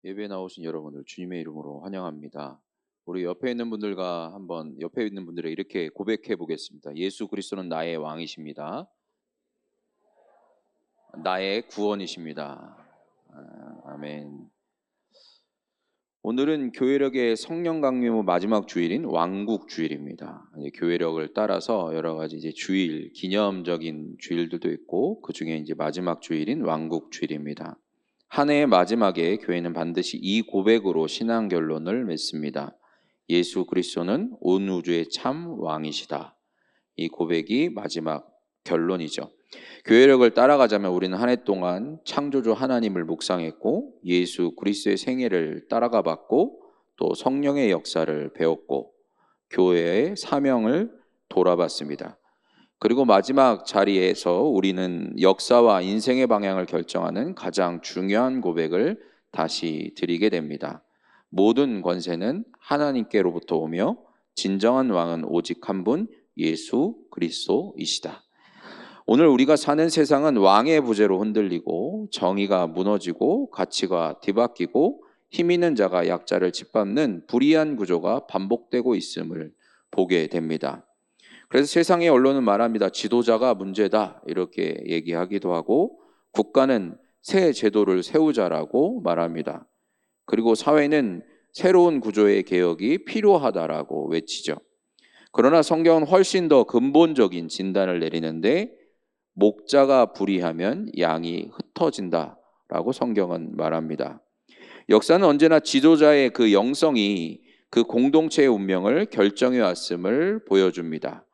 예배에 나오신 여러분을 주님의 이름으로 환영합니다. 우리 옆에 있는 분들과 한번 옆에 있는 분들에 이렇게 고백해 보겠습니다. 예수 그리스도는 나의 왕이십니다. 나의 구원이십니다. 아멘. 오늘은 교회력의 성령 강림 후 마지막 주일인 왕국 주일입니다. 이제 교회력을 따라서 여러 가지 이제 주일, 기념적인 주일들도 있고 그 중에 이제 마지막 주일인 왕국 주일입니다. 한 해의 마지막에 교회는 반드시 이 고백으로 신앙 결론을 맺습니다. 예수 그리스도는 온 우주의 참 왕이시다. 이 고백이 마지막 결론이죠. 교회력을 따라가자면 우리는 한 해 동안 창조주 하나님을 묵상했고 예수 그리스도의 생애를 따라가 봤고 또 성령의 역사를 배웠고 교회의 사명을 돌아봤습니다. 그리고 마지막 자리에서 우리는 역사와 인생의 방향을 결정하는 가장 중요한 고백을 다시 드리게 됩니다. 모든 권세는 하나님께로부터 오며 진정한 왕은 오직 한 분 예수 그리스도이시다. 오늘 우리가 사는 세상은 왕의 부재로 흔들리고 정의가 무너지고 가치가 뒤바뀌고 힘 있는 자가 약자를 짓밟는 불의한 구조가 반복되고 있음을 보게 됩니다. 그래서 세상의 언론은 말합니다. 지도자가 문제다 이렇게 얘기하기도 하고 국가는 새 제도를 세우자라고 말합니다. 그리고 사회는 새로운 구조의 개혁이 필요하다라고 외치죠. 그러나 성경은 훨씬 더 근본적인 진단을 내리는데 목자가 불의하면 양이 흩어진다라고 성경은 말합니다. 역사는 언제나 지도자의 그 영성이 그 공동체의 운명을 결정해 왔음을 보여줍니다.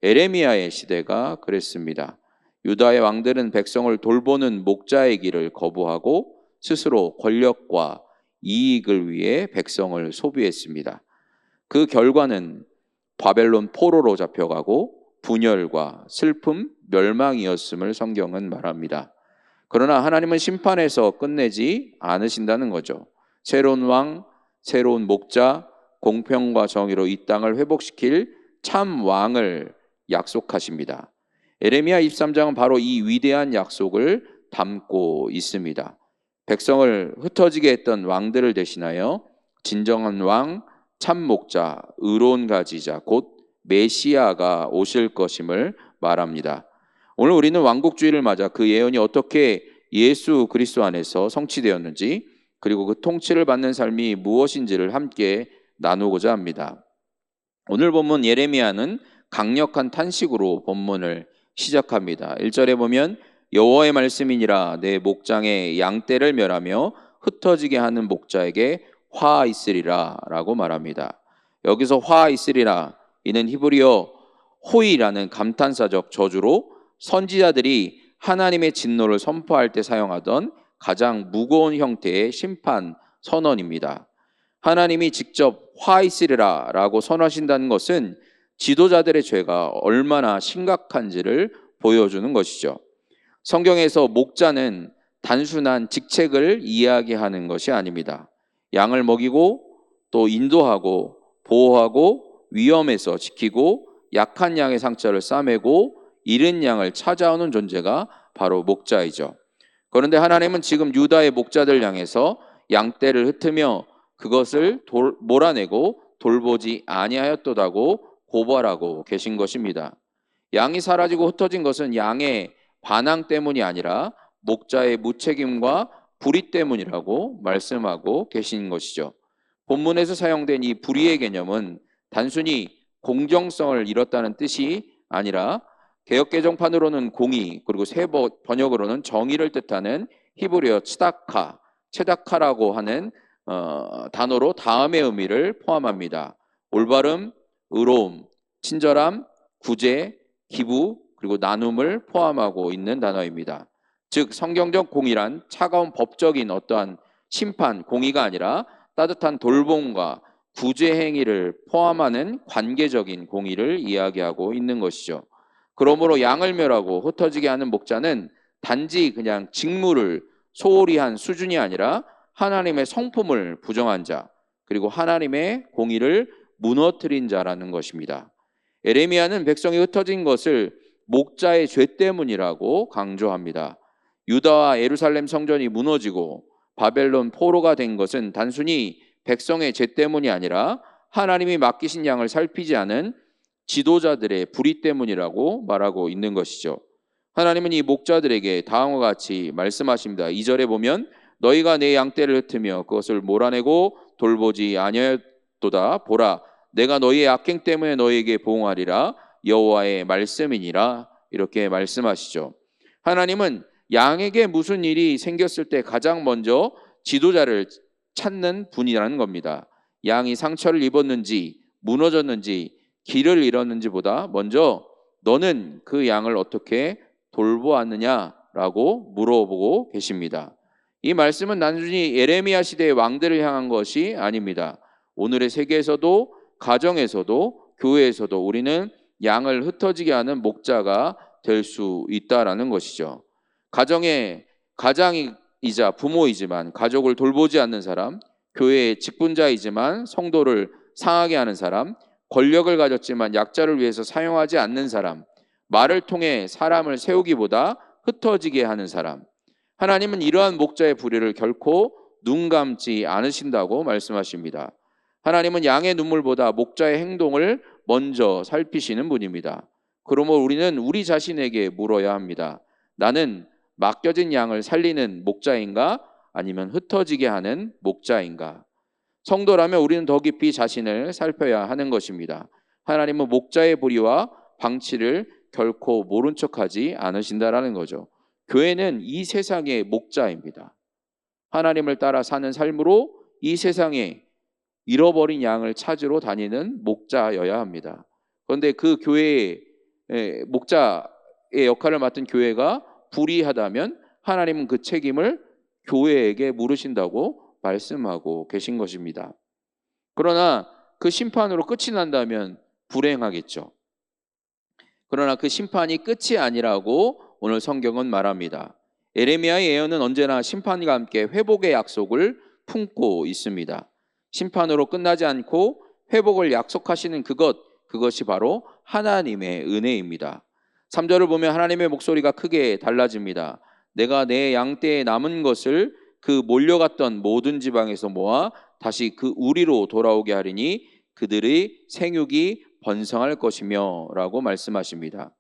에레미야의 시대가 그랬습니다. 유다의 왕들은 백성을 돌보는 목자의 길을 거부하고 스스로 권력과 이익을 위해 백성을 소비했습니다. 그 결과는 바벨론 포로로 잡혀가고 분열과 슬픔, 멸망이었음을 성경은 말합니다. 그러나 하나님은 심판에서 끝내지 않으신다는 거죠. 새로운 왕, 새로운 목자, 공평과 정의로 이 땅을 회복시킬 참 왕을 약속하십니다. 에레미야 23장은 바로 이 위대한 약속을 담고 있습니다. 백성을 흩어지게 했던 왕들을 대신하여 진정한 왕, 참 목자, 의로운 가지자, 곧 메시아가 오실 것임을 말합니다. 오늘 우리는 왕국주의를 맞아 그 예언이 어떻게 예수 그리스도 안에서 성취되었는지 그리고 그 통치를 받는 삶이 무엇인지를 함께 나누고자 합니다. 오늘 본문 예레미야는 강력한 탄식으로 본문을 시작합니다. 1절에 보면 여호와의 말씀이니라 내 목장의 양떼를 멸하며 흩어지게 하는 목자에게 화 있으리라 라고 말합니다. 여기서 화 있으리라 이는 히브리어 호이라는 감탄사적 저주로 선지자들이 하나님의 진노를 선포할 때 사용하던 가장 무거운 형태의 심판 선언입니다. 하나님이 직접 화 있으리라 라고 선하신다는 것은 지도자들의 죄가 얼마나 심각한지를 보여주는 것이죠. 성경에서 목자는 단순한 직책을 이야기하는 것이 아닙니다. 양을 먹이고 또 인도하고 보호하고 위험에서 지키고 약한 양의 상처를 싸매고 잃은 양을 찾아오는 존재가 바로 목자이죠. 그런데 하나님은 지금 유다의 목자들 향해서 양떼를 흩으며 그것을 몰아내고 돌보지 아니하였도다고 고발하고 계신 것입니다. 양이 사라지고 흩어진 것은 양의 반항 때문이 아니라 목자의 무책임과 불의 때문이라고 말씀하고 계신 것이죠. 본문에서 사용된 이 불의의 개념은 단순히 공정성을 잃었다는 뜻이 아니라 개역개정판으로는 공의 그리고 새 번역으로는 정의를 뜻하는 히브리어 체다카라고 하는 단어로 다음의 의미를 포함합니다. 올바름, 의로움, 친절함, 구제, 기부 그리고 나눔을 포함하고 있는 단어입니다. 즉 성경적 공의란 차가운 법적인 어떠한 심판, 공의가 아니라 따뜻한 돌봄과 구제 행위를 포함하는 관계적인 공의를 이야기하고 있는 것이죠. 그러므로 양을 멸하고 흩어지게 하는 목자는 단지 그냥 직무를 소홀히 한 수준이 아니라 하나님의 성품을 부정한 자, 그리고 하나님의 공의를 무너뜨린 자라는 것입니다. 에레미야는 백성이 흩어진 것을 목자의 죄 때문이라고 강조합니다. 유다와 예루살렘 성전이 무너지고 바벨론 포로가 된 것은 단순히 백성의 죄 때문이 아니라 하나님이 맡기신 양을 살피지 않은 지도자들의 불의 때문이라고 말하고 있는 것이죠. 하나님은 이 목자들에게 다음과 같이 말씀하십니다. 2절에 보면 너희가 내 양떼를 흩으며 그것을 몰아내고 돌보지 아니하였도다. 보라, 내가 너희의 악행 때문에 너희에게 보응하리라. 여호와의 말씀이니라. 이렇게 말씀하시죠. 하나님은 양에게 무슨 일이 생겼을 때 가장 먼저 지도자를 찾는 분이라는 겁니다. 양이 상처를 입었는지 무너졌는지 길을 잃었는지보다 먼저 너는 그 양을 어떻게 돌보았느냐라고 물어보고 계십니다. 이 말씀은 단순히 예레미야 시대의 왕들을 향한 것이 아닙니다. 오늘의 세계에서도 가정에서도 교회에서도 우리는 양을 흩어지게 하는 목자가 될 수 있다라는 것이죠. 가정의 가장이자 부모이지만 가족을 돌보지 않는 사람, 교회의 직분자이지만 성도를 상하게 하는 사람, 권력을 가졌지만 약자를 위해서 사용하지 않는 사람, 말을 통해 사람을 세우기보다 흩어지게 하는 사람. 하나님은 이러한 목자의 불의를 결코 눈 감지 않으신다고 말씀하십니다. 하나님은 양의 눈물보다 목자의 행동을 먼저 살피시는 분입니다. 그러므로 우리는 우리 자신에게 물어야 합니다. 나는 맡겨진 양을 살리는 목자인가? 아니면 흩어지게 하는 목자인가? 성도라면 우리는 더 깊이 자신을 살펴야 하는 것입니다. 하나님은 목자의 불의와 방치를 결코 모른 척하지 않으신다라는 거죠. 교회는 이 세상의 목자입니다. 하나님을 따라 사는 삶으로 이 세상에 잃어버린 양을 찾으러 다니는 목자여야 합니다. 그런데 그 교회의 목자의 역할을 맡은 교회가 불의하다면 하나님은 그 책임을 교회에게 물으신다고 말씀하고 계신 것입니다. 그러나 그 심판으로 끝이 난다면 불행하겠죠. 그러나 그 심판이 끝이 아니라고 오늘 성경은 말합니다. 예레미야의 예언은 언제나 심판과 함께 회복의 약속을 품고 있습니다. 심판으로 끝나지 않고 회복을 약속하시는 그것이 바로 하나님의 은혜입니다. 3절을 보면 하나님의 목소리가 크게 달라집니다. 내가 내 양떼에 남은 것을 그 몰려갔던 모든 지방에서 모아 다시 그 우리로 돌아오게 하리니 그들의 생육이 번성할 것이며 라고 말씀하십니다.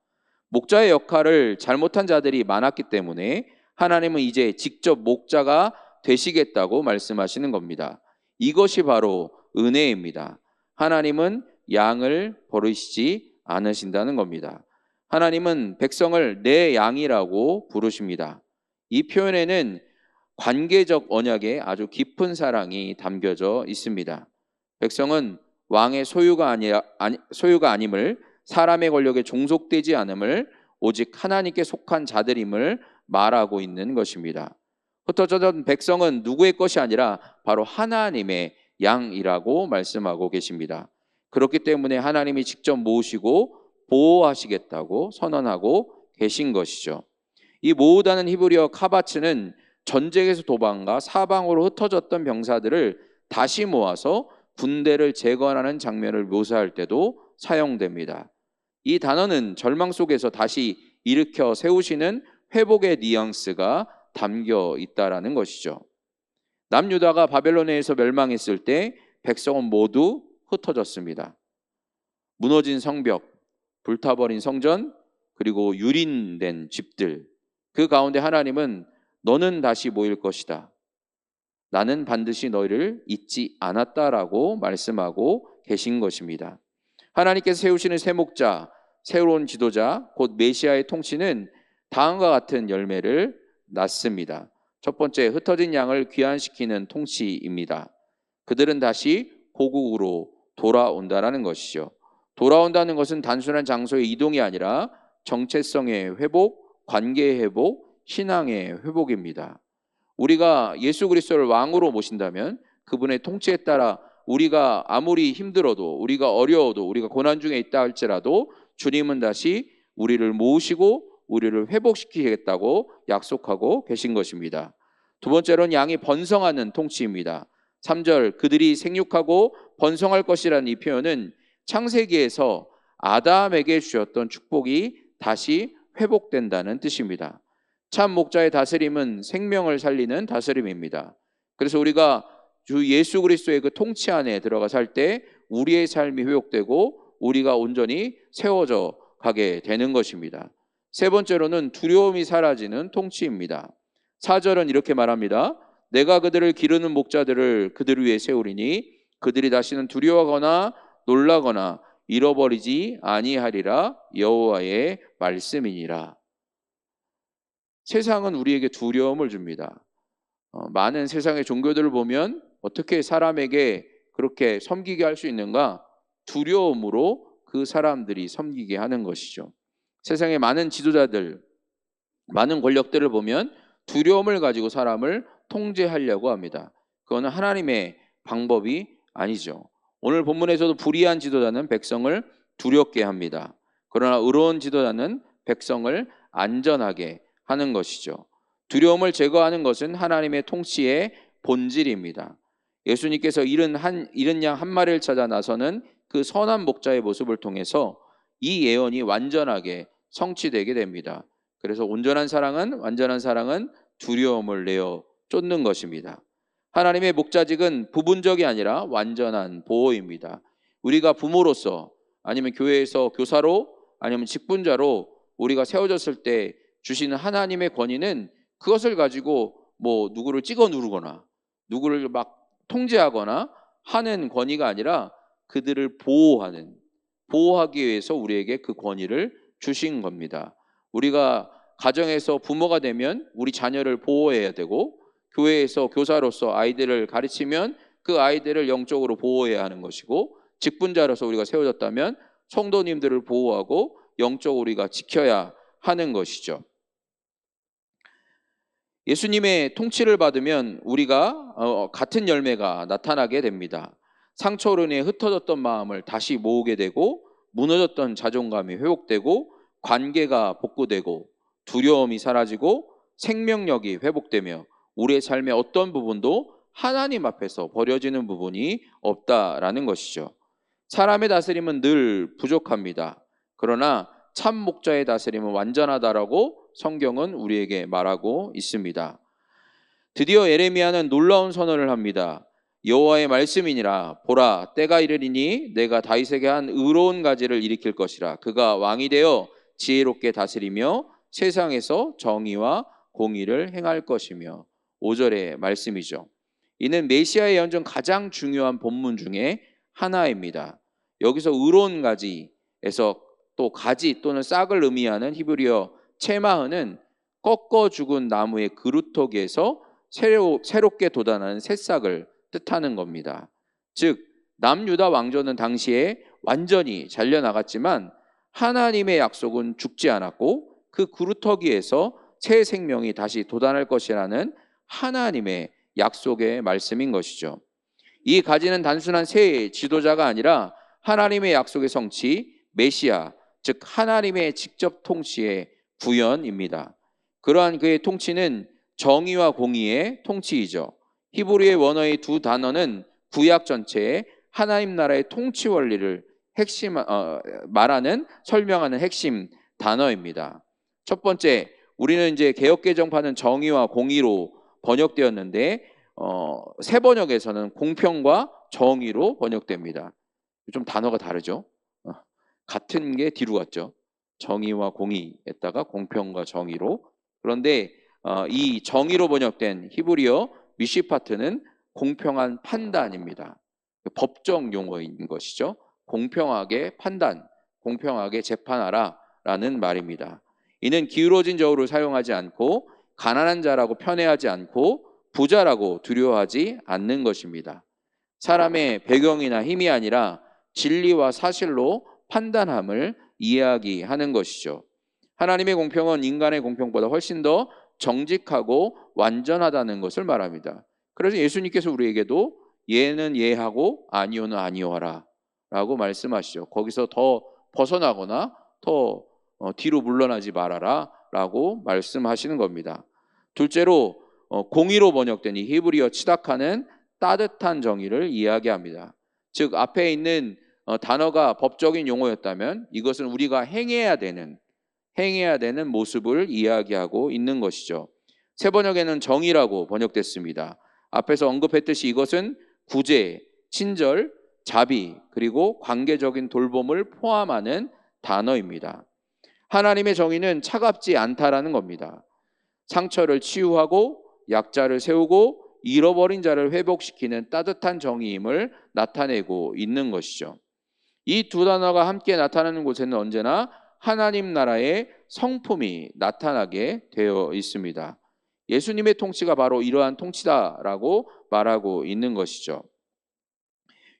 목자의 역할을 잘못한 자들이 많았기 때문에 하나님은 이제 직접 목자가 되시겠다고 말씀하시는 겁니다. 이것이 바로 은혜입니다. 하나님은 양을 버리시지 않으신다는 겁니다. 하나님은 백성을 내 양이라고 부르십니다. 이 표현에는 관계적 언약에 아주 깊은 사랑이 담겨져 있습니다. 백성은 왕의 소유가 아님을, 사람의 권력에 종속되지 않음을, 오직 하나님께 속한 자들임을 말하고 있는 것입니다. 흩어졌던 백성은 누구의 것이 아니라 바로 하나님의 양이라고 말씀하고 계십니다. 그렇기 때문에 하나님이 직접 모으시고 보호하시겠다고 선언하고 계신 것이죠. 이 모으다는 히브리어 카바츠는 전쟁에서 도망가 사방으로 흩어졌던 병사들을 다시 모아서 군대를 재건하는 장면을 묘사할 때도 사용됩니다. 이 단어는 절망 속에서 다시 일으켜 세우시는 회복의 뉘앙스가 담겨 있다라는 것이죠. 남유다가 바벨론에서 멸망했을 때 백성은 모두 흩어졌습니다. 무너진 성벽, 불타버린 성전, 그리고 유린된 집들, 그 가운데 하나님은 너는 다시 모일 것이다. 나는 반드시 너희를 잊지 않았다라고 말씀하고 계신 것입니다. 하나님께서 세우시는 새 목자, 새로운 지도자, 곧 메시아의 통치는 다음과 같은 열매를 낳습니다. 첫 번째, 흩어진 양을 귀환시키는 통치입니다. 그들은 다시 고국으로 돌아온다라는 것이죠. 돌아온다는 것은 단순한 장소의 이동이 아니라 정체성의 회복, 관계의 회복, 신앙의 회복입니다. 우리가 예수 그리스도를 왕으로 모신다면 그분의 통치에 따라 우리가 아무리 힘들어도, 우리가 어려워도, 우리가 고난 중에 있다 할지라도 주님은 다시 우리를 모으시고 우리를 회복시키겠다고 약속하고 계신 것입니다. 두 번째로는 양이 번성하는 통치입니다. 3절, 그들이 생육하고 번성할 것이라는 이 표현은 창세기에서 아담에게 주셨던 축복이 다시 회복된다는 뜻입니다. 참 목자의 다스림은 생명을 살리는 다스림입니다. 그래서 우리가 주 예수 그리스도의 그 통치 안에 들어가 살 때 우리의 삶이 회복되고 우리가 온전히 세워져 가게 되는 것입니다. 세 번째로는 두려움이 사라지는 통치입니다. 4절은 이렇게 말합니다. 내가 그들을 기르는 목자들을 그들 위에 세우리니 그들이 다시는 두려워하거나 놀라거나 잃어버리지 아니하리라. 여호와의 말씀이니라. 세상은 우리에게 두려움을 줍니다. 많은 세상의 종교들을 보면 어떻게 사람에게 그렇게 섬기게 할 수 있는가? 두려움으로 그 사람들이 섬기게 하는 것이죠. 세상의 많은 지도자들, 많은 권력들을 보면 두려움을 가지고 사람을 통제하려고 합니다. 그거는 하나님의 방법이 아니죠. 오늘 본문에서도 불의한 지도자는 백성을 두렵게 합니다. 그러나 의로운 지도자는 백성을 안전하게 하는 것이죠. 두려움을 제거하는 것은 하나님의 통치의 본질입니다. 예수님께서 잃은 양 한 마리를 찾아 나서는 그 선한 목자의 모습을 통해서 이 예언이 완전하게 성취되게 됩니다. 그래서 완전한 사랑은 두려움을 내어 쫓는 것입니다. 하나님의 목자직은 부분적이 아니라 완전한 보호입니다. 우리가 부모로서 아니면 교회에서 교사로 아니면 직분자로 우리가 세워졌을 때 주시는 하나님의 권위는 그것을 가지고 뭐 누구를 찍어 누르거나 누구를 막 통제하거나 하는 권위가 아니라 그들을 보호하기 위해서 우리에게 그 권위를 주신 겁니다. 우리가 가정에서 부모가 되면 우리 자녀를 보호해야 되고 교회에서 교사로서 아이들을 가르치면 그 아이들을 영적으로 보호해야 하는 것이고 직분자로서 우리가 세워졌다면 성도님들을 보호하고 영적으로 우리가 지켜야 하는 것이죠. 예수님의 통치를 받으면 우리가 같은 열매가 나타나게 됩니다. 상처로 인해 흩어졌던 마음을 다시 모으게 되고 무너졌던 자존감이 회복되고 관계가 복구되고 두려움이 사라지고 생명력이 회복되며 우리의 삶의 어떤 부분도 하나님 앞에서 버려지는 부분이 없다라는 것이죠. 사람의 다스림은 늘 부족합니다. 그러나 참 목자의 다스림은 완전하다라고 성경은 우리에게 말하고 있습니다. 드디어 예레미야는 놀라운 선언을 합니다. 여호와의 말씀이니라. 보라, 때가 이르리니 내가 다윗에게 한 의로운 가지를 일으킬 것이라. 그가 왕이 되어 지혜롭게 다스리며 세상에서 정의와 공의를 행할 것이며. 5절의 말씀이죠. 이는 메시아의 예언 가장 중요한 본문 중에 하나입니다. 여기서 의로운 가지에서 또 가지 또는 싹을 의미하는 히브리어 체마흐는 꺾어 죽은 나무의 그루터기에서 새롭게 돋아나는 새싹을 뜻하는 겁니다. 즉 남유다 왕조는 당시에 완전히 잘려나갔지만 하나님의 약속은 죽지 않았고 그 그루터기에서 새 생명이 다시 돋아날 것이라는 하나님의 약속의 말씀인 것이죠. 이 가지는 단순한 새 지도자가 아니라 하나님의 약속의 성취, 메시아, 즉 하나님의 직접 통치의 구현입니다. 그러한 그의 통치는 정의와 공의의 통치이죠. 히브리의 원어의 두 단어는 구약 전체에 하나님 나라의 통치 원리를 설명하는 핵심 단어입니다. 첫 번째, 우리는 이제 개역개정판은 정의와 공의로 번역되었는데 새 번역에서는 공평과 정의로 번역됩니다. 좀 단어가 다르죠. 같은 게 뒤로 갔죠. 정의와 공의에다가 공평과 정의로. 그런데 이 정의로 번역된 히브리어 미시파트는 공평한 판단입니다. 법정 용어인 것이죠. 공평하게 공평하게 재판하라 라는 말입니다. 이는 기울어진 저울을 사용하지 않고 가난한 자라고 편애하지 않고 부자라고 두려워하지 않는 것입니다. 사람의 배경이나 힘이 아니라 진리와 사실로 판단함을 이야기하는 것이죠. 하나님의 공평은 인간의 공평보다 훨씬 더 정직하고 완전하다는 것을 말합니다. 그래서 예수님께서 우리에게도 예는 예하고 아니오는 아니오하라 라고 말씀하시죠. 거기서 더 벗어나거나 더 뒤로 물러나지 말아라 라고 말씀하시는 겁니다. 둘째로 공의로 번역된 이 히브리어 치다카는 따뜻한 정의를 이야기합니다. 즉 앞에 있는 단어가 법적인 용어였다면 이것은 우리가 행해야 되는 모습을 이야기하고 있는 것이죠. 새 번역에는 정의라고 번역됐습니다. 앞에서 언급했듯이 이것은 구제, 친절, 자비, 그리고 관계적인 돌봄을 포함하는 단어입니다. 하나님의 정의는 차갑지 않다라는 겁니다. 상처를 치유하고 약자를 세우고 잃어버린 자를 회복시키는 따뜻한 정의임을 나타내고 있는 것이죠. 이 두 단어가 함께 나타나는 곳에는 언제나 하나님 나라의 성품이 나타나게 되어 있습니다. 예수님의 통치가 바로 이러한 통치다라고 말하고 있는 것이죠.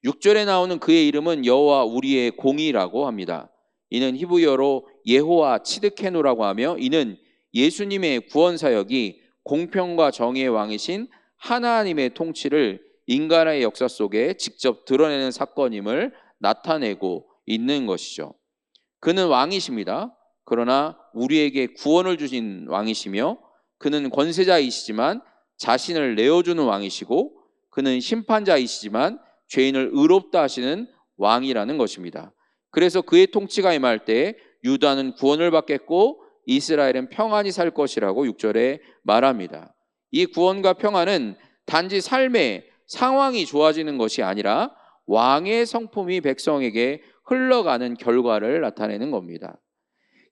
6절에 나오는 그의 이름은 여호와 우리의 공의라고 합니다. 이는 히브리어로 예호와 치드케노라고 하며, 이는 예수님의 구원 사역이 공평과 정의의 왕이신 하나님의 통치를 인간의 역사 속에 직접 드러내는 사건임을 나타내고 있는 것이죠. 그는 왕이십니다. 그러나 우리에게 구원을 주신 왕이시며, 그는 권세자이시지만 자신을 내어주는 왕이시고, 그는 심판자이시지만 죄인을 의롭다 하시는 왕이라는 것입니다. 그래서 그의 통치가 임할 때 유다는 구원을 받겠고 이스라엘은 평안히 살 것이라고 6절에 말합니다. 이 구원과 평안은 단지 삶의 상황이 좋아지는 것이 아니라 왕의 성품이 백성에게 흘러가는 결과를 나타내는 겁니다.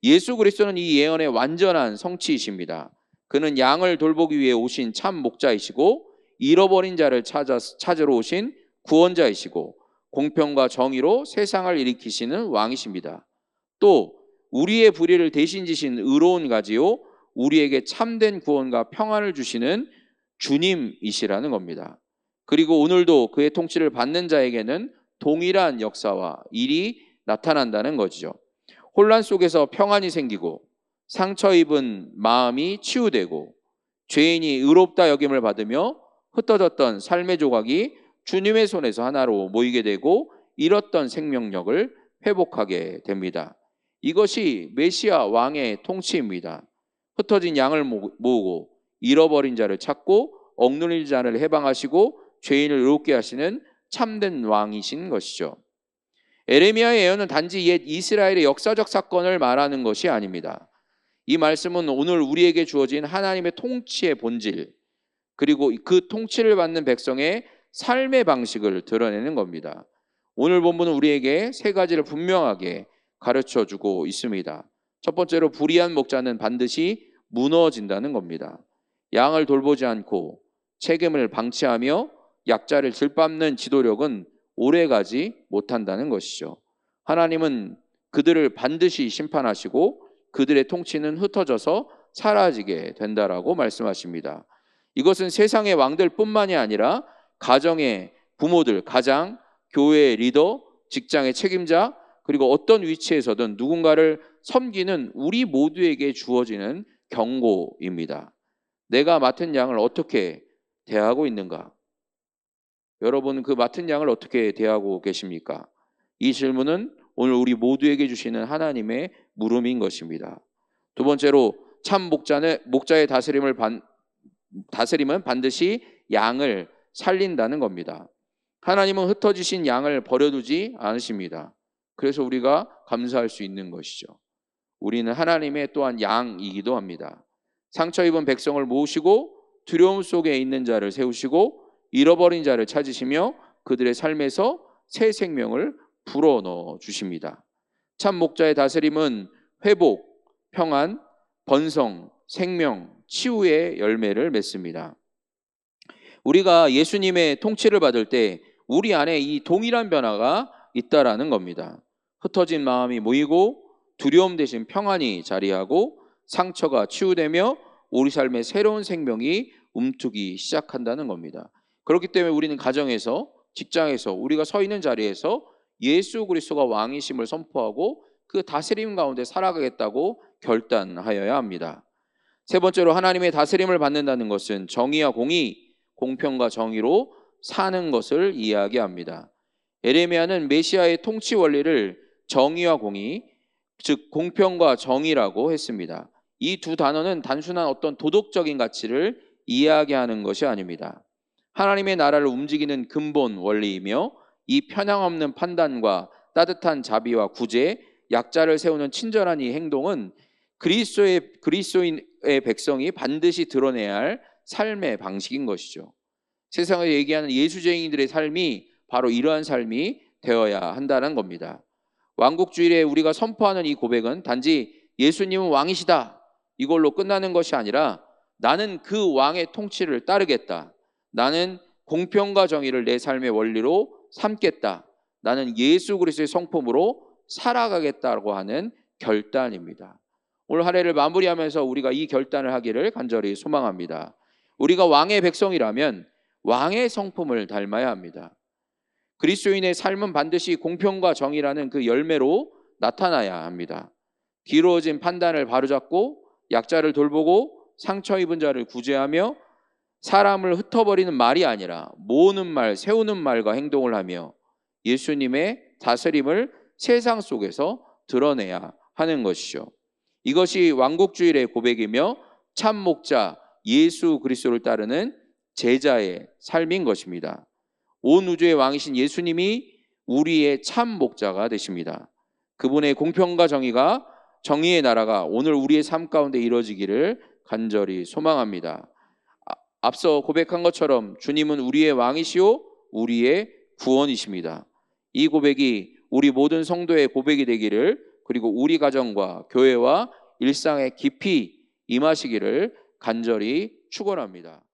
예수 그리스도는 이 예언의 완전한 성취이십니다. 그는 양을 돌보기 위해 오신 참 목자이시고 잃어버린 자를 찾으러 오신 구원자이시고 공평과 정의로 세상을 일으키시는 왕이십니다. 또 우리의 불의를 대신 지신 의로운 가지요 우리에게 참된 구원과 평안을 주시는 주님이시라는 겁니다. 그리고 오늘도 그의 통치를 받는 자에게는 동일한 역사와 일이 나타난다는 거죠. 혼란 속에서 평안이 생기고 상처 입은 마음이 치유되고 죄인이 의롭다 여김을 받으며 흩어졌던 삶의 조각이 주님의 손에서 하나로 모이게 되고 잃었던 생명력을 회복하게 됩니다. 이것이 메시아 왕의 통치입니다. 흩어진 양을 모으고 잃어버린 자를 찾고 억눌린 자를 해방하시고 죄인을 의롭게 하시는 참된 왕이신 것이죠. 에레미야의 예언은 단지 옛 이스라엘의 역사적 사건을 말하는 것이 아닙니다. 이 말씀은 오늘 우리에게 주어진 하나님의 통치의 본질, 그리고 그 통치를 받는 백성의 삶의 방식을 드러내는 겁니다. 오늘 본문은 우리에게 세 가지를 분명하게 가르쳐주고 있습니다. 첫 번째로 불의한 목자는 반드시 무너진다는 겁니다. 양을 돌보지 않고 책임을 방치하며 약자를 들밟는 지도력은 오래가지 못한다는 것이죠. 하나님은 그들을 반드시 심판하시고 그들의 통치는 흩어져서 사라지게 된다라고 말씀하십니다. 이것은 세상의 왕들 뿐만이 아니라 가정의 부모들, 가장, 교회의 리더, 직장의 책임자, 그리고 어떤 위치에서든 누군가를 섬기는 우리 모두에게 주어지는 경고입니다. 내가 맡은 양을 어떻게 대하고 있는가? 여러분, 그 맡은 양을 어떻게 대하고 계십니까? 이 질문은 오늘 우리 모두에게 주시는 하나님의 물음인 것입니다. 두 번째로 참 목자의 다스림은 반드시 양을 살린다는 겁니다. 하나님은 흩어지신 양을 버려두지 않으십니다. 그래서 우리가 감사할 수 있는 것이죠. 우리는 하나님의 또한 양이기도 합니다. 상처 입은 백성을 모으시고 두려움 속에 있는 자를 세우시고 잃어버린 자를 찾으시며 그들의 삶에서 새 생명을 불어넣어 주십니다. 참 목자의 다스림은 회복, 평안, 번성, 생명, 치유의 열매를 맺습니다. 우리가 예수님의 통치를 받을 때 우리 안에 이 동일한 변화가 있다라는 겁니다. 흩어진 마음이 모이고 두려움 대신 평안이 자리하고 상처가 치유되며 우리 삶에 새로운 생명이 움트기 시작한다는 겁니다. 그렇기 때문에 우리는 가정에서, 직장에서, 우리가 서 있는 자리에서 예수 그리스도가 왕이심을 선포하고 그 다스림 가운데 살아가겠다고 결단하여야 합니다. 세 번째로 하나님의 다스림을 받는다는 것은 정의와 공의, 공평과 정의로 사는 것을 이야기합니다. 에레미야는 메시아의 통치 원리를 정의와 공의, 즉 공평과 정의라고 했습니다. 이 두 단어는 단순한 어떤 도덕적인 가치를 이야기하는 것이 아닙니다. 하나님의 나라를 움직이는 근본 원리이며 이 편향 없는 판단과 따뜻한 자비와 구제, 약자를 세우는 친절한 이 행동은 그리스도인의 백성이 반드시 드러내야 할 삶의 방식인 것이죠. 세상에 얘기하는 예수쟁이들의 삶이 바로 이러한 삶이 되어야 한다는 겁니다. 왕국주일에 우리가 선포하는 이 고백은 단지 예수님은 왕이시다 이걸로 끝나는 것이 아니라 나는 그 왕의 통치를 따르겠다. 나는 공평과 정의를 내 삶의 원리로 삼겠다. 나는 예수 그리스도의 성품으로 살아가겠다고 하는 결단입니다. 오늘 한 해를 마무리하면서 우리가 이 결단을 하기를 간절히 소망합니다. 우리가 왕의 백성이라면 왕의 성품을 닮아야 합니다. 그리스도인의 삶은 반드시 공평과 정의라는 그 열매로 나타나야 합니다. 뒤로진 판단을 바로잡고 약자를 돌보고 상처 입은 자를 구제하며 사람을 흩어버리는 말이 아니라 모으는 말, 세우는 말과 행동을 하며 예수님의 다스림을 세상 속에서 드러내야 하는 것이죠. 이것이 왕국주일의 고백이며 참 목자 예수 그리스도를 따르는 제자의 삶인 것입니다. 온 우주의 왕이신 예수님이 우리의 참 목자가 되십니다. 그분의 공평과 정의의 나라가 오늘 우리의 삶 가운데 이루어지기를 간절히 소망합니다. 앞서 고백한 것처럼 주님은 우리의 왕이시오 우리의 구원이십니다. 이 고백이 우리 모든 성도의 고백이 되기를, 그리고 우리 가정과 교회와 일상에 깊이 임하시기를 간절히 축원합니다.